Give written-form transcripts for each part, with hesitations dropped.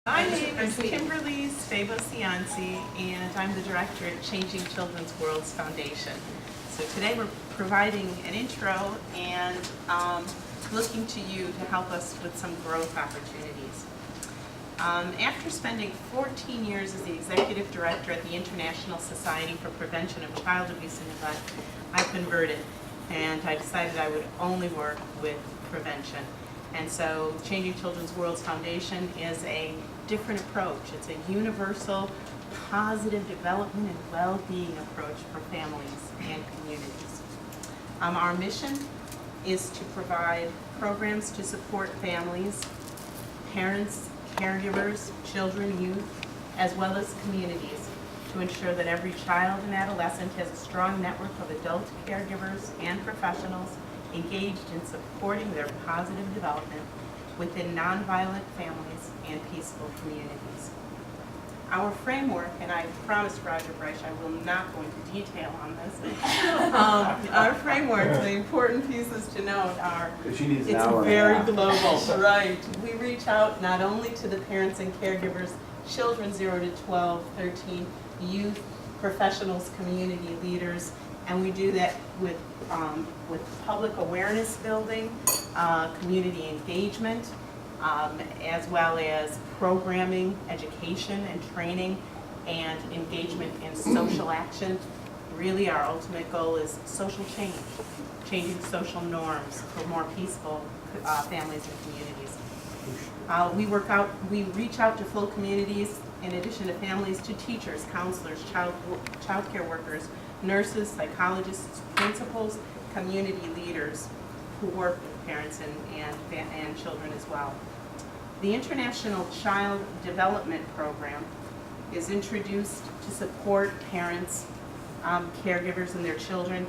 My name is Kimberly Svevo-Cianci, and I'm the director at Changing Children's Worlds Foundation. So today we're providing an intro and looking to you to help us with some growth opportunities. After spending 14 years as the executive director at the International Society for Prevention of Child Abuse and Neglect, I converted, and I decided I would only work with prevention. And so Changing Children's Worlds Foundation is a different approach. It's a universal, positive development and well-being approach for families and communities. Our mission is to provide programs to support families, parents, caregivers, children, youth, as well as communities, to ensure that every child and adolescent has a strong network of adult caregivers and professionals engaged in supporting their positive development within nonviolent families and peaceful communities. Our framework, and I promised Roger Bryce I will not go into detail on this. Our framework, the important pieces to note are, it's very global, right? We reach out not only to the parents and caregivers, children 0 to 12, 13, youth, professionals, community leaders, and we do that with public awareness building, community engagement, as well as programming, education and training, and engagement in social action. Really, our ultimate goal is social change, changing social norms for more peaceful families and communities. We reach out to full communities, in addition to families, to teachers, counselors, child care workers, nurses, psychologists, principals, community leaders who work with parents and children as well. The International Child Development Program is introduced to support parents, caregivers, and their children.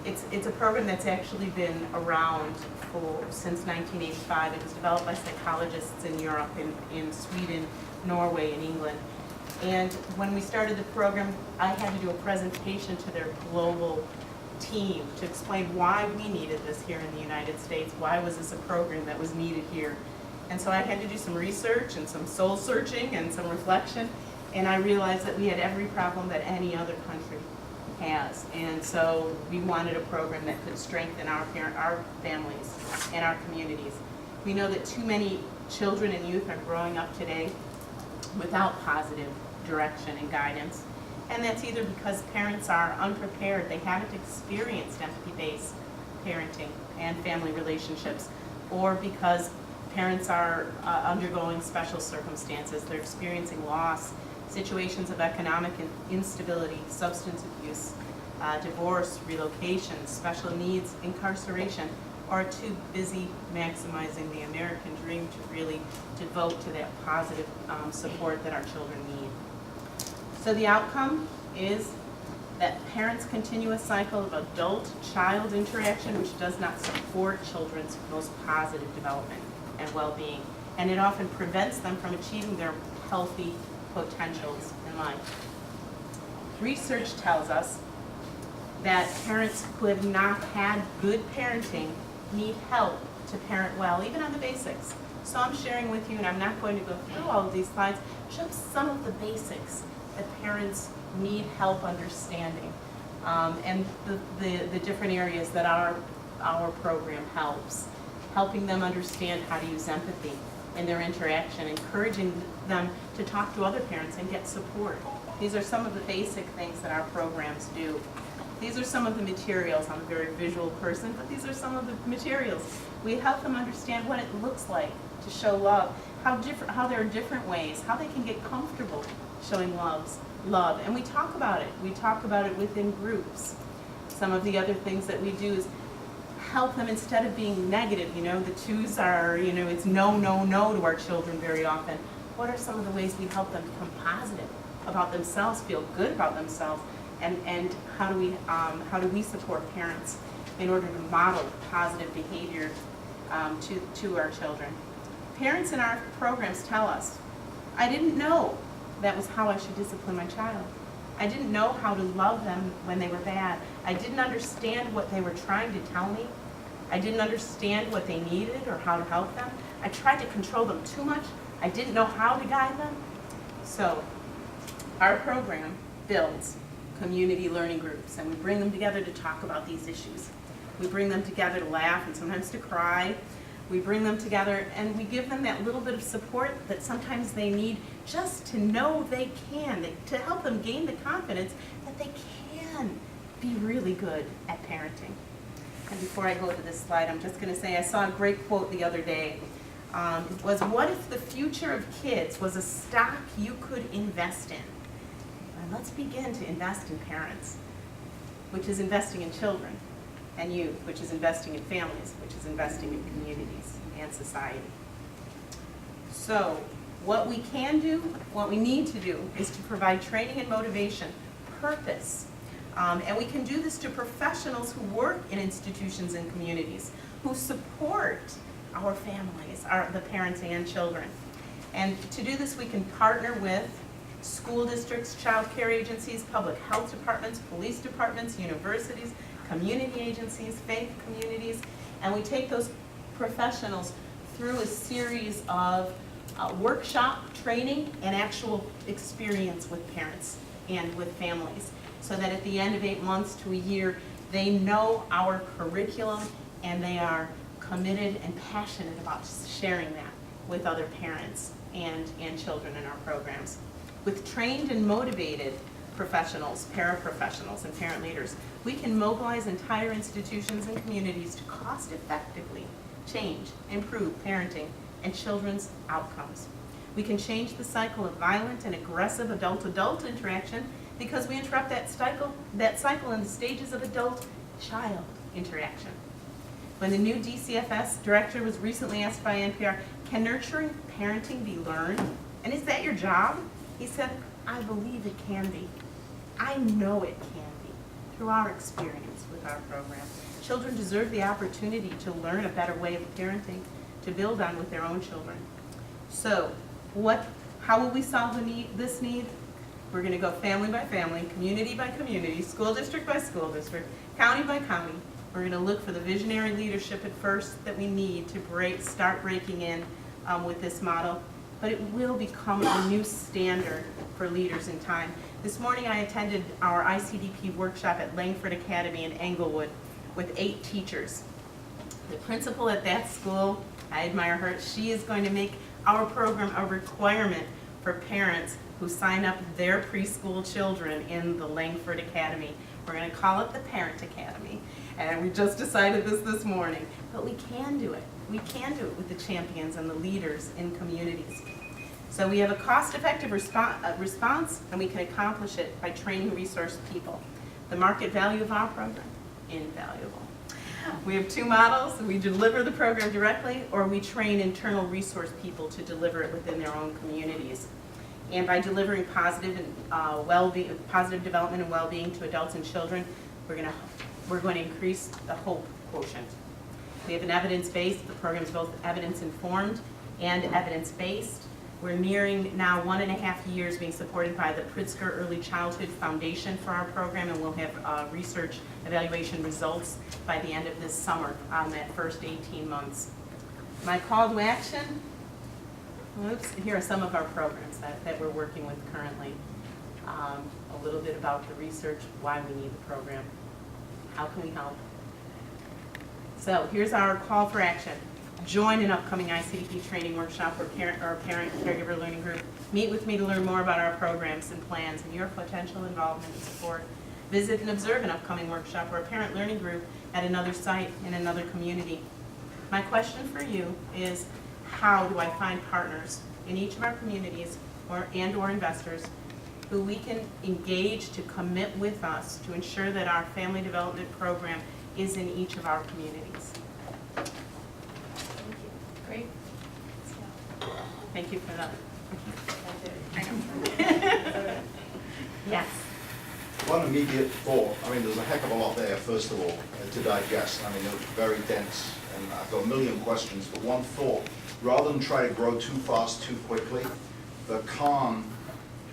It's a program that's actually been around since 1985. It was developed by psychologists in Europe, in Sweden, Norway, and England. And when we started the program, I had to do a presentation to their global team to explain why we needed this here in the United States. Why was this a program that was needed here? And so I had to do some research and some soul searching and some reflection, and I realized that we had every problem that any other country has. And so we wanted a program that could strengthen our families and our communities. We know that too many children and youth are growing up today without positive direction and guidance. And that's either because parents are unprepared, they haven't experienced empathy-based parenting and family relationships, or because parents are undergoing special circumstances. They're experiencing loss, situations of economic instability, substance abuse, divorce, relocation, special needs, incarceration, or are too busy maximizing the American dream to really devote to that positive support that our children need. So the outcome is that parents continue a cycle of adult-child interaction which does not support children's most positive development and well-being, and it often prevents them from achieving their healthy potentials in life. Research tells us that parents who have not had good parenting need help to parent well, even on the basics. So I'm sharing with you, and I'm not going to go through all of these slides, just some of the basics that parents need help understanding, and the different areas that our program helps. Helping them understand how to use empathy in their interaction, encouraging them to talk to other parents and get support. These are some of the basic things that our programs do. These are some of the materials. I'm a very visual person, but these are some of the materials. We help them understand what it looks like to show love, how there are different ways, how they can get comfortable showing love. And we talk about it. We talk about it within groups. Some of the other things that we do is help them, instead of being negative, the twos are, it's no, no, no to our children very often. What are some of the ways we help them become positive about themselves, feel good about themselves, and how do we support parents in order to model positive behavior to our children? Parents in our programs tell us, I didn't know that was how I should discipline my child. I didn't know how to love them when they were bad. I didn't understand what they were trying to tell me. I didn't understand what they needed or how to help them. I tried to control them too much. I didn't know how to guide them. So our program builds community learning groups, and we bring them together to talk about these issues. We bring them together to laugh and sometimes to cry. We bring them together and we give them that little bit of support that sometimes they need just to know they can, to help them gain the confidence that they can be really good at parenting. And before I go to this slide, I'm just going to say I saw a great quote the other day. It was, what if the future of kids was a stock you could invest in? And let's begin to invest in parents, which is investing in children, and youth, which is investing in families, which is investing in communities and society. So what we can do, what we need to do, is to provide training and motivation, purpose. And we can do this to professionals who work in institutions and communities, who support our families, the parents and children. And to do this, we can partner with school districts, child care agencies, public health departments, police departments, universities, community agencies, faith communities, and we take those professionals through a series of workshop training and actual experience with parents and with families, so that at the end of 8 months to a year, they know our curriculum and they are committed and passionate about sharing that with other parents and children in our programs. With trained and motivated professionals, paraprofessionals, and parent leaders, we can mobilize entire institutions and communities to cost-effectively change, improve parenting and children's outcomes. We can change the cycle of violent and aggressive adult-adult interaction because we interrupt that cycle in the stages of adult-child interaction. When the new DCFS director was recently asked by NPR, can nurturing parenting be learned? And is that your job? He said, I believe it can be. I know it can be through our experience with our program. Children deserve the opportunity to learn a better way of parenting, to build on with their own children. So how will we solve this need? We're going to go family by family, community by community, school district by school district, county by county. We're going to look for the visionary leadership at first that we need to start breaking in with this model. But it will become a new standard for leaders in time. This morning I attended our ICDP workshop at Langford Academy in Englewood with 8 teachers. The principal at that school, I admire her, she is going to make our program a requirement for parents who sign up their preschool children in the Langford Academy. We're going to call it the Parent Academy. And we just decided this morning. But we can do it. We can do it with the champions and the leaders in communities. So we have a cost-effective response, and we can accomplish it by training resource people. The market value of our program, invaluable. We have 2 models. We deliver the program directly, or we train internal resource people to deliver it within their own communities. And by delivering positive and positive development and well-being to adults and children, we're going to increase the hope quotient. We have an evidence-based. The program is both evidence-informed and evidence-based. We're nearing now 1.5 years being supported by the Pritzker Early Childhood Foundation for our program, and we'll have research evaluation results by the end of this summer on that first 18 months. My call to action, here are some of our programs that we're working with currently. A little bit about the research, why we need the program, how can we help. So here's our call for action. Join an upcoming ICDP training workshop or parent caregiver learning group. Meet with me to learn more about our programs and plans and your potential involvement and support. Visit and observe an upcoming workshop or a parent learning group at another site in another community. My question for you is, how do I find partners in each of our communities or investors who we can engage to commit with us to ensure that our family development program is in each of our communities? Great. Thank you for that. Yes. One immediate thought, I mean, there's a heck of a lot there, first of all, to digest. I mean, it's very dense, and I've got a million questions, but one thought, rather than try to grow too fast, too quickly, the Khan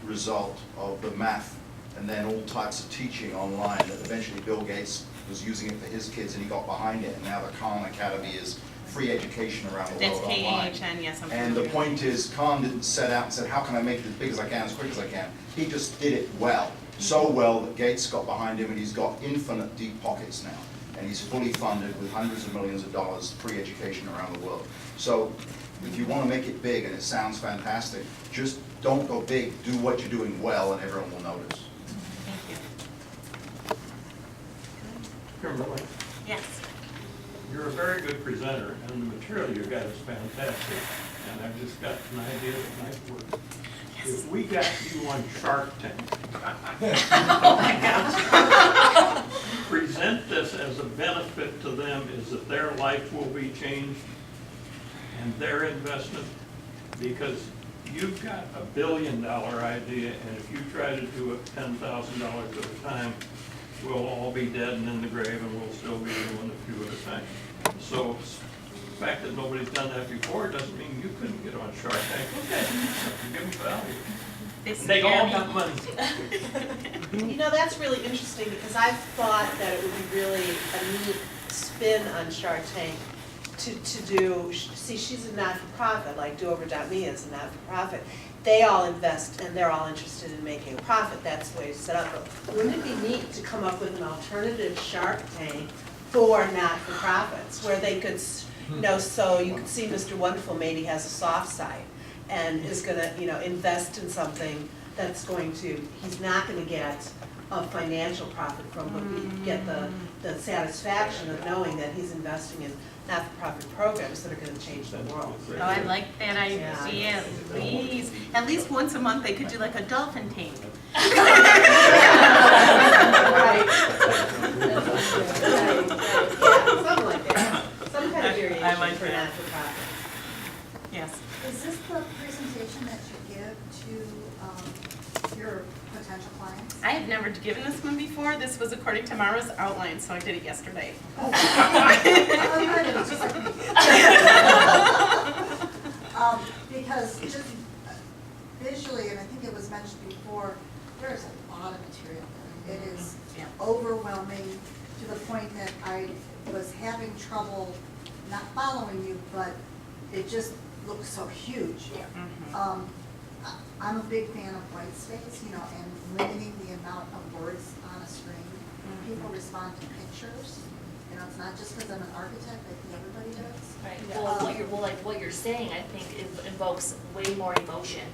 result of the math and then all types of teaching online, that eventually Bill Gates was using it for his kids and he got behind it, and now the Khan Academy is free education around the That's world online. KHN, yes, I'm And the familiar. point is, Khan didn't set out and said, how can I make it as big as I can, as quick as I can? He just did it well. So well that Gates got behind him and he's got infinite deep pockets now. And he's fully funded with hundreds of millions of dollars free education around the world. So if you want to make it big and it sounds fantastic, just don't go big. Do what you're doing well and everyone will notice. Thank you. Kimberly, Yes. you're a very good presenter, and the material you got is fantastic, and I've just got an idea that might work. If we got you on Shark Tank, present this as a benefit to them, is that their life will be changed and their investment, because you've got $1 billion idea, and if you try to do it $10,000 at a time, we'll all be dead and in the grave, and we'll still be doing a few at a time. So the fact that nobody's done that before doesn't mean you couldn't get on Shark Tank. Okay, give them value. They all got money. You know, that's really interesting because I thought that it would be really a neat spin on Shark Tank to do, see, she's a not-for-profit, like Do-Over.me is a not-for-profit. They all invest and they're all interested in making a profit. That's the way it's set up. But wouldn't it be neat to come up with an alternative Shark Tank for not-for-profits where they could, you know, so you could see Mr. Wonderful maybe has a soft side and is gonna, you know, invest in something that's going to, he's not gonna get a financial profit from, but we get the satisfaction of knowing that he's investing in not-for-profit programs that are gonna change the world. Oh, I like that idea, please. At least once a month, they could do like a dolphin tank. Right. Yeah, something like that. Some kind of variation I like for that. not-for-profit. Yes. Is this the presentation that you give to your potential clients? I have never given this one before. This was according to Mara's outline, so I did it yesterday. Oh, I did it just like me. Because just visually, and I think it was mentioned before, there's a lot of material there. It is Yeah. overwhelming to the point that I was having trouble not following you, but it just looks so huge. Mhm. I'm a big fan of white space, you know, and limiting the amount of words on a screen. People respond to pictures. You know, it's not just because I'm an architect, I think everybody does. Right, Yeah. well, what you're saying, I think, invokes way more emotion.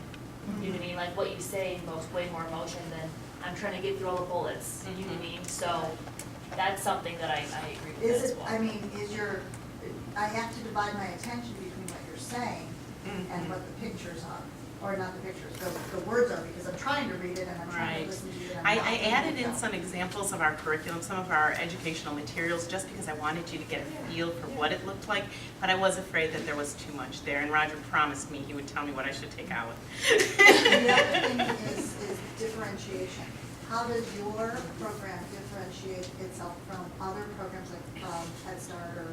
You know what I mean? Like, what you say invokes way more emotion than, I'm trying to get through all the bullets, you know what I mean? So, that's something that I agree with Is as it, well. I mean, I have to divide my attention between what you're saying and what the pictures are, or not the pictures, the words are, because I'm trying to read it and I'm trying Right. to listen to it. and I'm I not reading added it in down. some examples of our curriculum, some of our educational materials, just because I wanted you to get a feel for what it looked like, but I was afraid that there was too much there, and Roger promised me he would tell me what I should take out. The other thing is differentiation. How does your program differentiate itself from other programs like Head Start or,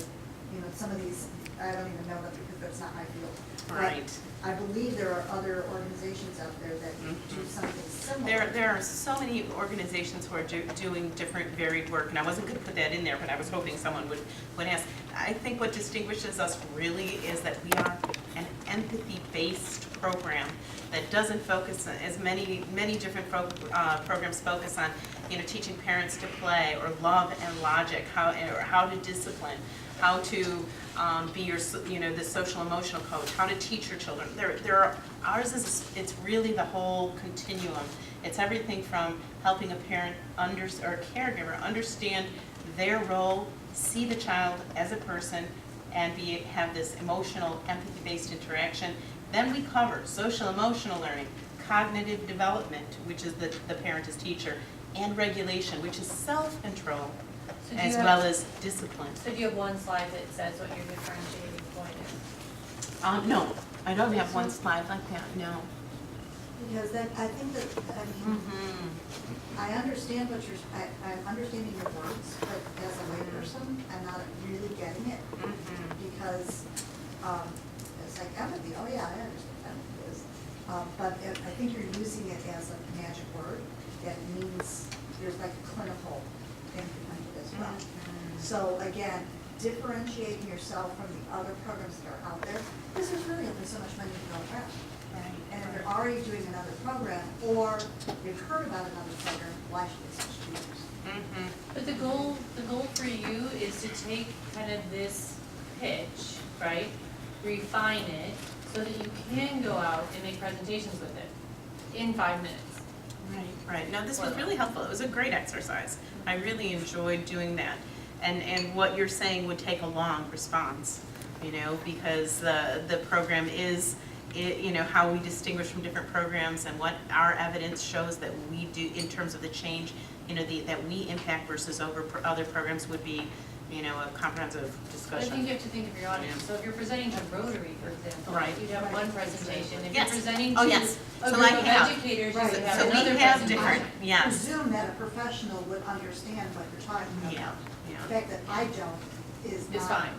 you know, some of these, I don't even know them because that's not my field. But Right. I believe there are other organizations out there that do something similar. There are so many organizations who are doing different varied work, and I wasn't going to put that in there, but I was hoping someone would ask. I think what distinguishes us really is that we are an empathy-based program that doesn't focus, as many different programs focus on, you know, teaching parents to play or love and logic, or how to discipline, how to be your, you know, the social emotional coach, how to teach your children. Ours is, it's really the whole continuum. It's everything from helping a parent or a caregiver understand their role, see the child as a person, and have this emotional, empathy-based interaction. Then we cover social emotional learning, cognitive development, which is the parent as teacher, and regulation, which is self-control, So do as you have- well as discipline. So do you have one slide that says what your differentiating point is? No, I don't have one slide like that, no. Because then, I think that, I mean, I understand what I'm understanding your words, but as a layperson, I'm not really getting it. Because, it's like empathy, oh yeah, I understand what empathy is. But I think you're using it as a magic word that means there's like a clinical thing behind it as well. So again, differentiating yourself from the other programs that are out there, because there's really only so much money to go around. Right. And if you're already doing another program, or you've heard about another program, why should you switch to yours? Mhm. But the goal for you is to take kind of this pitch, right? Refine it so that you can go out and make presentations with it in 5 minutes. Right, right. No, this was really helpful. It was a great exercise. I really enjoyed doing that. And what you're saying would take a long response, you know, because the program is, you know, how we distinguish from different programs and what our evidence shows that we do in terms of the change, you know, that we impact versus other programs would be, you know, a comprehensive But I discussion. think you have to think of your audience. So if you're presenting to Rotary, for example, Right. you'd have one presentation. If you're Yes. presenting Oh, to yes. a So group I of have- educators, you Right. would have So we another have presentation. different, yes, Presume that a professional would understand what you're talking about. yeah, The yeah, fact that I don't is not. It's fine.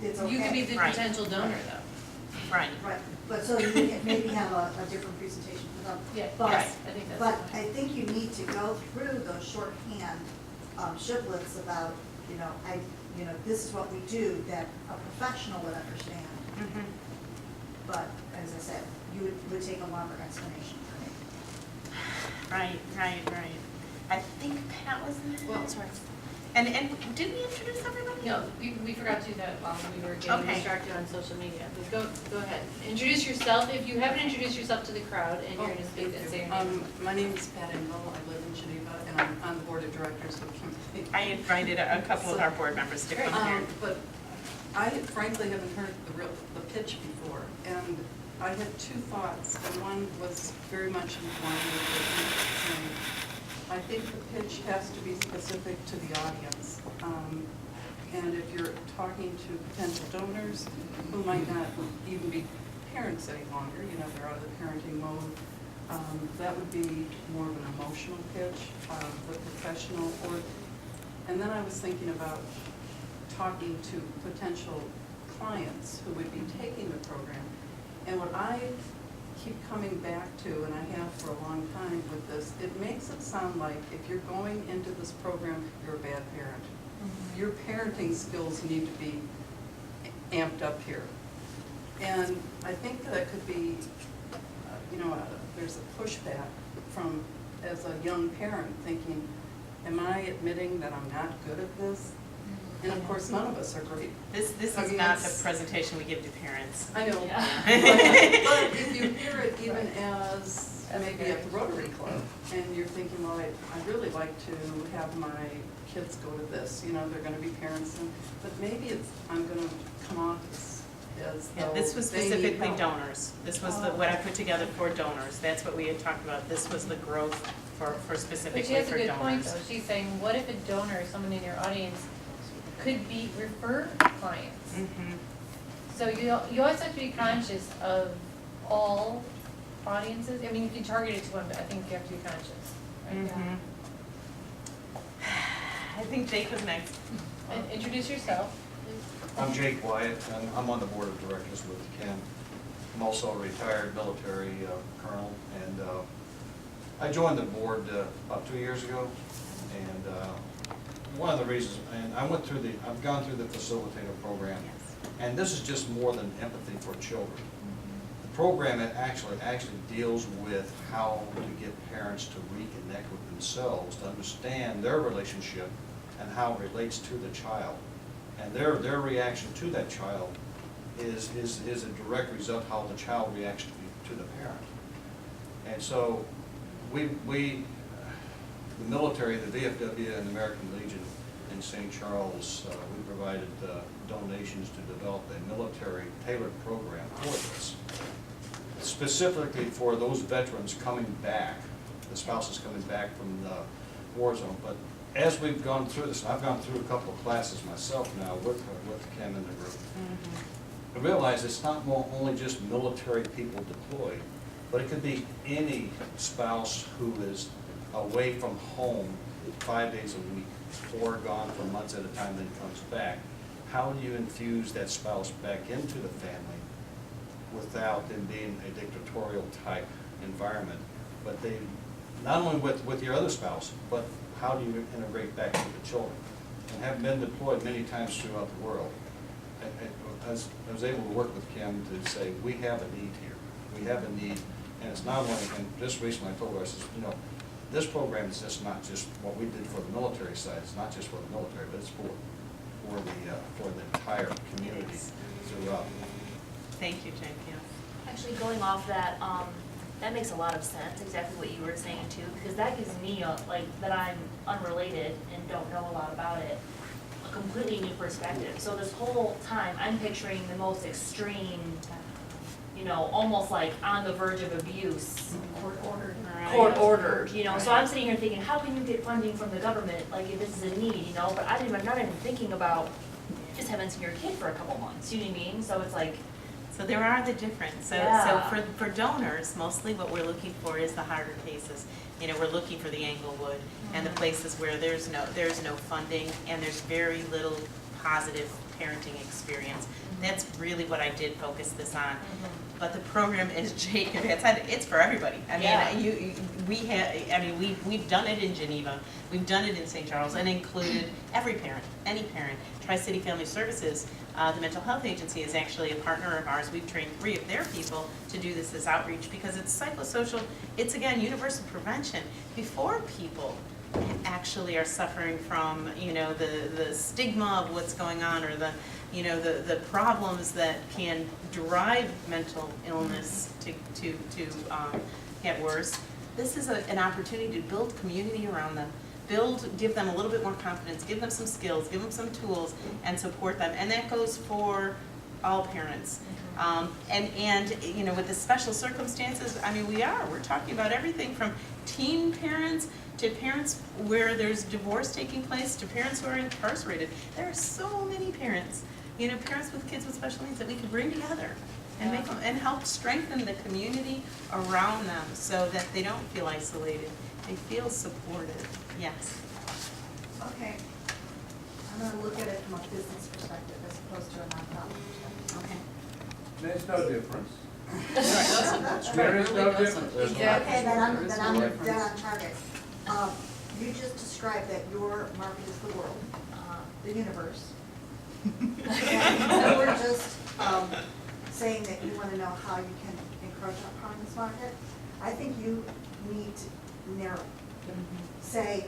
It's okay. You could be the Right. potential donor though. right. Right, but so you can maybe have a different presentation for them. Yeah, But- yes, I think that's. But fine. I think you need to go through those shorthand shiplets about, this is what we do, that a professional would understand. Mhm. But as I said, you would take a longer explanation for me. Right, right, right. I think Pat was in Well, there. Sorry. And did we introduce everybody? No, we forgot to do that while we were getting Okay. distracted on social media. But go ahead. Introduce yourself. If you haven't introduced yourself to the crowd and you're gonna speak and say your name. My name is Pat Engel, I live in Geneva, and I'm on the board of directors of Kimberly. I invited a couple of our board members to come here. But I frankly haven't heard the pitch before, and I had two thoughts, and one was very much in line with what you were saying. I think the pitch has to be specific to the audience. And if you're talking to potential donors who might not even be parents any longer, they're out of the parenting mode, that would be more of an emotional pitch, the professional, and then I was thinking about talking to potential clients who would be taking the program. And what I keep coming back to, and I have for a long time with this, it makes it sound like if you're going into this program, you're a bad parent. Your parenting skills need to be amped up here. And I think that could be, there's a pushback from, as a young parent, thinking, am I admitting that I'm not good at this? And of course, none of us are great. This is I mean, not the that's- presentation we give to parents. I know. Yeah. But if you hear it even as maybe at the Rotary Club, and you're thinking, well, I'd really like to have my kids go to this, they're gonna be parents, but maybe I'm gonna come off as Yeah, though this was they need specifically help. donors. This was what I put together for donors. That's what we had talked about. This was the growth for specifically But she has a for good point donors. though. She's saying, what if a donor, someone in your audience, could be refer clients? Mhm. So you always have to be conscious of all audiences. I mean, you can target it to one, but I think you have to be conscious. Right? Mhm. I think Jake was next. And introduce yourself. I'm Jake Wyatt, and I'm on the board of directors with Ken. I'm also a retired military colonel, and I joined the board about 2 years ago. And one of the reasons, and I've gone through the facilitator program, and this is just more than empathy for children. The program actually deals with how to get parents to reconnect with themselves, to understand their relationship and how it relates to the child. And their reaction to that child is a direct result of how the child reacts to the parent. And so the military, the VFW and the American Legion in St. Charles, we provided donations to develop a military tailored program for this. Specifically for those veterans coming back, the spouses coming back from the war zone. But as we've gone through this, and I've gone through a couple of classes myself now with Kim and the group, I realize it's not only just military people deployed, but it could be any spouse who is away from home 5 days a week, or gone for months at a time, then comes back. How do you infuse that spouse back into the family without them being a dictatorial type environment? But not only with your other spouse, but how do you integrate back to the children? and have been deployed many times throughout the world, I was able to work with Kim to say, we have a need here. We have a need, and it's not only, and just recently I told her, I said, you know, this program is just not just what we did for the military side, it's not just for the military, but it's for the entire community throughout. Thank you, Jane, yes. Actually, going off that, that makes a lot of sense, exactly what you were saying too, because that gives me, like, that I'm unrelated and don't know a lot about it, a completely new perspective. So this whole time, I'm picturing the most extreme, you know, almost like on the verge of abuse. Court ordered. Court ordered, you know, so I'm sitting here thinking, how can you get funding from the government, like, if this is a need, you know, but I'm not even thinking about just haven't seen your kid for a couple months, you know what I mean? So it's like, So there are the difference. So Yeah. for donors, mostly what we're looking for is the harder cases. You know, we're looking for the Englewood and the places where there's no funding and there's very little positive parenting experience. That's really what I did focus this on. But the program, as Jacob had said, it's for everybody. I mean, Yeah. we've done it in Geneva, we've done it in St. Charles, and included every parent, any parent. Tri-City Family Services, the mental health agency, is actually a partner of ours. We've trained 3 of their people to do this outreach because it's psychosocial. It's, again, universal prevention. Before people actually are suffering from, you know, the stigma of what's going on, or the, you know, the problems that can drive mental illness to get worse. This is an opportunity to build community around them, give them a little bit more confidence, give them some skills, give them some tools, and support them. And that goes for all parents. And you know, with the special circumstances, I mean, we're talking about everything from teen parents to parents where there's divorce taking place, to parents who are incarcerated. There are so many parents, you know, parents with kids with special needs that we could bring together and make them, and help strengthen the community around them so that they don't feel isolated. They feel supported. Yes. Okay, I'm gonna look at it from a business perspective as opposed to a nonprofit perspective. Okay. There's no difference. There is no difference. Okay, then I'm dead on target. You just described that your market is the world, the universe. And you were just saying that you want to know how you can encroach upon this market. I think you need to narrow, say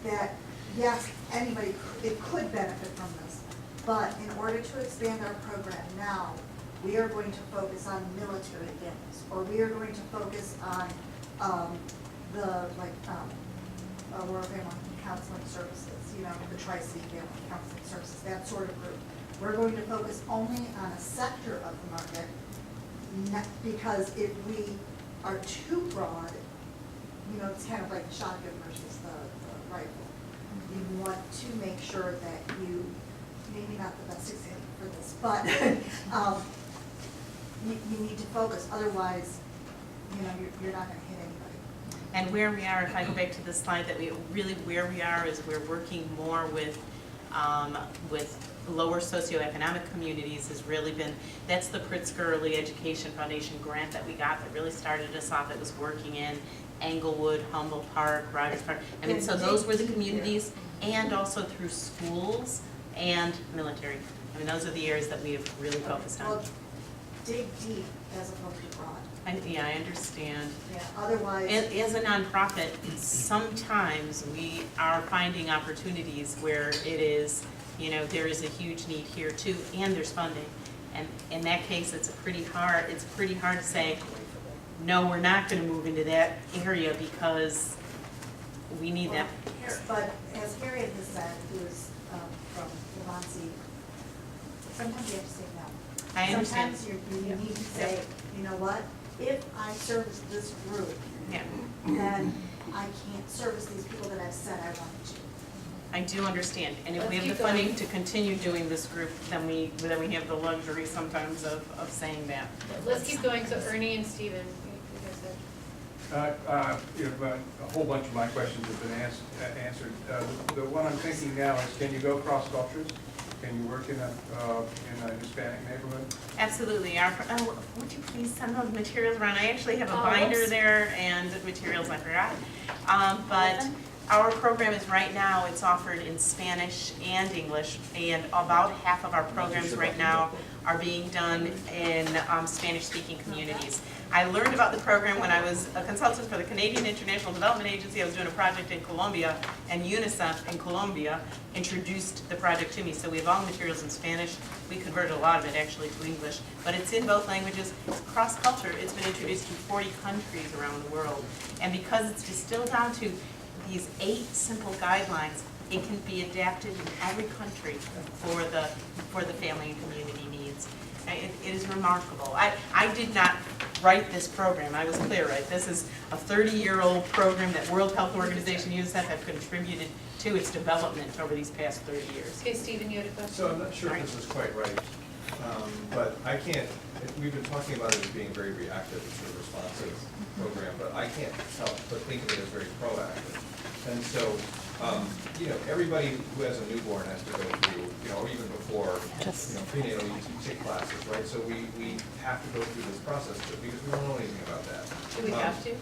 that, yes, anybody, it could benefit from this, but in order to expand our program now, we are going to focus on military families, or we are going to focus on Aurora Family Counseling Services, you know, the Tri-City Family Counseling Services, that sort of group. We're going to focus only on a sector of the market, because if we are too broad, you know, it's kind of like the shotgun versus the rifle. You want to make sure that you, maybe not the best example for this, but you need to focus, otherwise, you know, you're not gonna hit anybody. And where we are, if I go back to the slide, that where we are is we're working more with lower socioeconomic communities has really been, that's the Pritzker Early Education Foundation grant that we got that really started us off. It was working in Englewood, Humboldt Park, Rogers Park. I mean, so those were the communities, and also through schools and military. I mean, those are the areas that we have really focused on. Well, dig deep as opposed to broad. I understand. Yeah, otherwise. As a nonprofit, sometimes we are finding opportunities where it is, you know, there is a huge need here too, and there's funding. And in that case, it's pretty hard to say, no, we're not gonna move into that area because we need that. But as Harriet has said, who is from Svevo-Cianci, sometimes you have to say no. I understand. Sometimes you need to say, you know what, if I service this group, Yeah, then I can't service these people that I've said I wanted to. I do understand. And if we have Let's the keep funding going. to continue doing this group, then we have the luxury sometimes of saying that. Let's keep going, so Ernie and Steven, you guys said. You know, a whole bunch of my questions have been answered. The one I'm thinking now is, can you go cross cultures? Can you work in a Hispanic neighborhood? Absolutely. Would you please send those materials around? I actually have a Oh, binder whoops. there and materials I forgot. But Our program is right now, it's offered in Spanish and English, and about half of our programs right now are being done in Spanish-speaking communities. I learned about the program when I was a consultant for the Canadian International Development Agency. I was doing a project in Colombia, and UNICEF in Colombia introduced the project to me. So we have all the materials in Spanish. We converted a lot of it actually to English, but it's in both languages. It's cross-culture. It's been introduced to 40 countries around the world. And because it's distilled down to these 8 simple guidelines, it can be adapted in every country for the family and community needs. It is remarkable. I did not write this program. I was clear, right? This is a 30-year-old program that World Health Organization, UNICEF, have contributed to its development over these past 30 years. Okay, Stephen, you had a question? So I'm not sure if this is quite right, but I can't, we've been talking about it as being very reactive and sort of responsive program, but I can't help but think of it as very proactive. And so, everybody who has a newborn has to go through, or even before, prenatal, you take classes, right? So we have to go through this process because we don't know anything about that. Do we have to?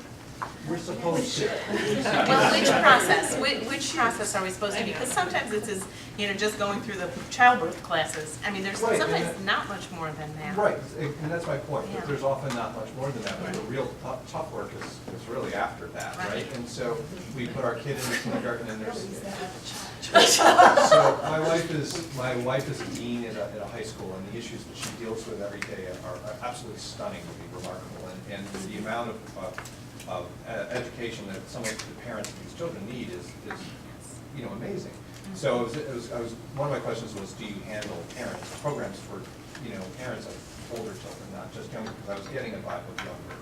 We're supposed to. Well, which process? Which process are we supposed to? Because sometimes it's as, just going through the childbirth classes. I mean, there's Right, sometimes not much more than that. Right, and that's my point, Yeah. that there's often not much more than that, but the real tough work is really after that, Right. right? And so we put our kid in the kindergarten and there's, so my wife is a dean at a high school, and the issues that she deals with every day are absolutely stunning, to be remarkable, and the amount of education that some of the parents of these children need is amazing. So one of my questions was, do you handle programs for, parents of older children, not just younger, because I was getting a vibe of younger.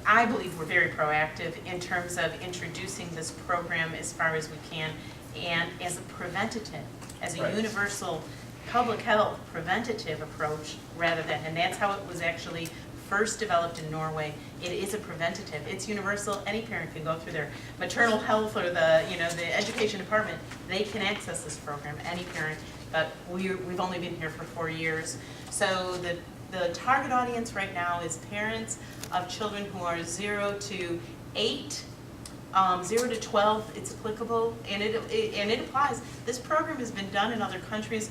I believe we're very proactive in terms of introducing this program as far as we can, and as a preventative, as a Right. universal public health preventative approach rather than, and that's how it was actually first developed in Norway. It is a preventative. It's universal. Any parent can go through their maternal health or the education department. They can access this program, any parent, but we've only been here for 4 years. So the target audience right now is parents of children who are 0 to 8, 0 to 12, it's applicable, and it applies. This program has been done in other countries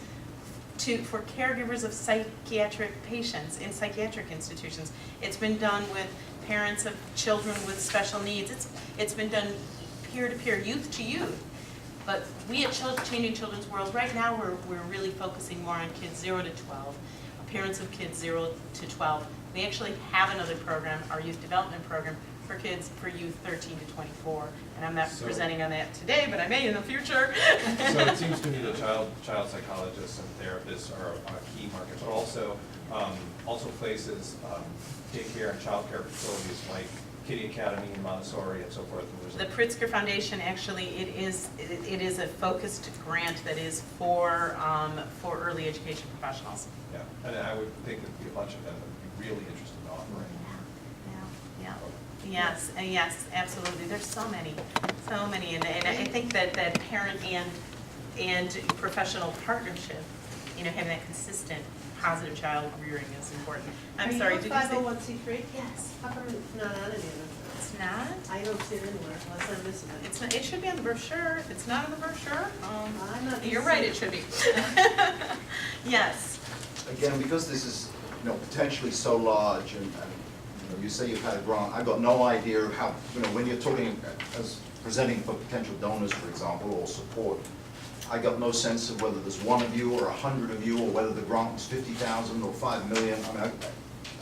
for caregivers of psychiatric patients in psychiatric institutions. It's been done with parents of children with special needs. It's been done peer-to-peer, youth to youth. But we at Changing Children's World, right now we're really focusing more on kids 0 to 12, parents of kids 0 to 12. We actually have another program, our youth development program, for youth 13 to 24. And I'm not presenting on that today, but I may in the future. So it seems to me that child psychologists and therapists are a key market, but also places, daycare and childcare facilities like Kitty Academy and Montessori and so forth. And The Pritzker Foundation, actually, it is a focused grant that is for early education professionals. Yeah, and I would think there'd be a bunch of them that would be really interested in offering. Yeah. Yes, absolutely. There's so many, and I think that parent and professional partnership, having that consistent, positive child rearing is important. I'm sorry, did you say? Are you a 501c3? Yes. How come it's not on any of them? It's not? I don't see it anywhere, unless I'm missing it. It's not, it should be on the brochure. If it's not on the brochure, I'm not you're missing right, it should be. Yes. Again, because this is, potentially so large, and you say you've had a grant, I've got no idea how, when you're talking as presenting for potential donors, for example, or support, I got no sense of whether there's 1 of you or 100 of you, or whether the grant was 50,000 or 5 million. I mean,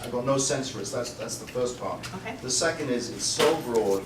I got no sense for it. So that's the first part. Okay. The second is, it's so broad,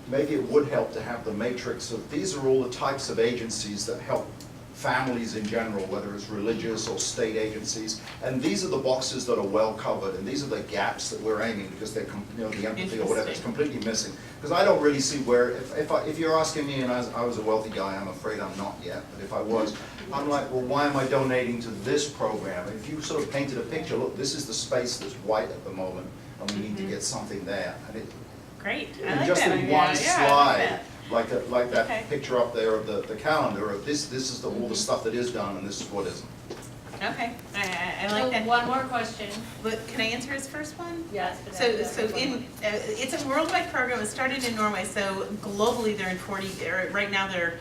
maybe it would help to have the matrix of, these are all the types of agencies that help families in general, whether it's religious or state agencies, and these are the boxes that are well covered, and these are the gaps that we're aiming, because they're, the empathy or whatever is completely missing. Because I don't really see where, if you're asking me, and I was a wealthy guy, I'm afraid I'm not yet, but if I was, I'm like, well, why am I donating to this program? And if you sort of painted a picture, look, this is the space that's white at the moment, and we need to get something there. And it, Great. I and like just that in idea. one Yeah, I slide, like that. like that Okay. picture up there of the calendar of this is all the stuff that is done and this is what isn't. Okay, I like So that. one more question. But can I answer his first one? Yes, but So it's a worldwide program. It started in Norway, so globally they're in 40, right now they're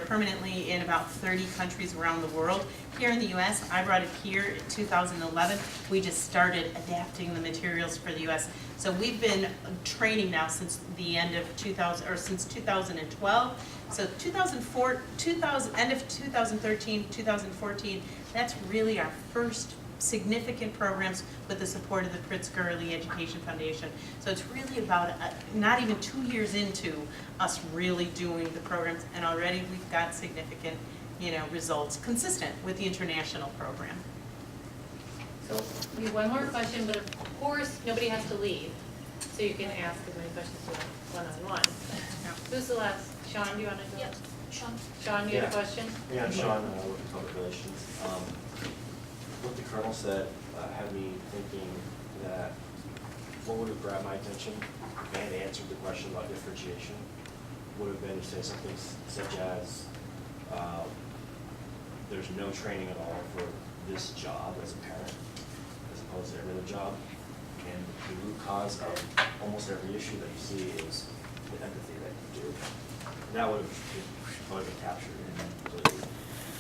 permanently in about 30 countries around the world. Here in the US, I brought it here in 2011. We just started adapting the materials for the US. So we've been training now since the end of since 2012. So end of 2013, 2014, that's really our first significant programs with the support of the Pritzker Early Education Foundation. So it's really about not even 2 years into us really doing the programs, and already we've got significant, results consistent with the international program. So we have one more question, but of course, nobody has to leave. So you can ask as many questions as you want one-on-one. Who's the last? Sean, do you want to go? Yep, Sean. Sean, you have a question? Yeah, Sean, with Public Relations. What the Colonel said had me thinking that what would have grabbed my attention and answered the question about differentiation would have been to say something such as there's no training at all for this job as a parent as opposed to every other job. And the root cause of almost every issue that you see is the empathy that you do. That would have been captured in the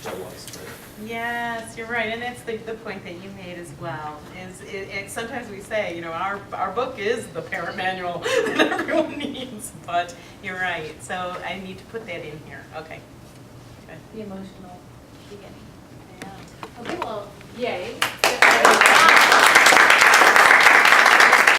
job was, but Yes, you're right, and that's the point that you made as well, is sometimes we say, our book is the parent manual that everyone needs, but you're right, so I need to put that in here, okay. Good. The emotional beginning. Yeah. Okay, well, yay.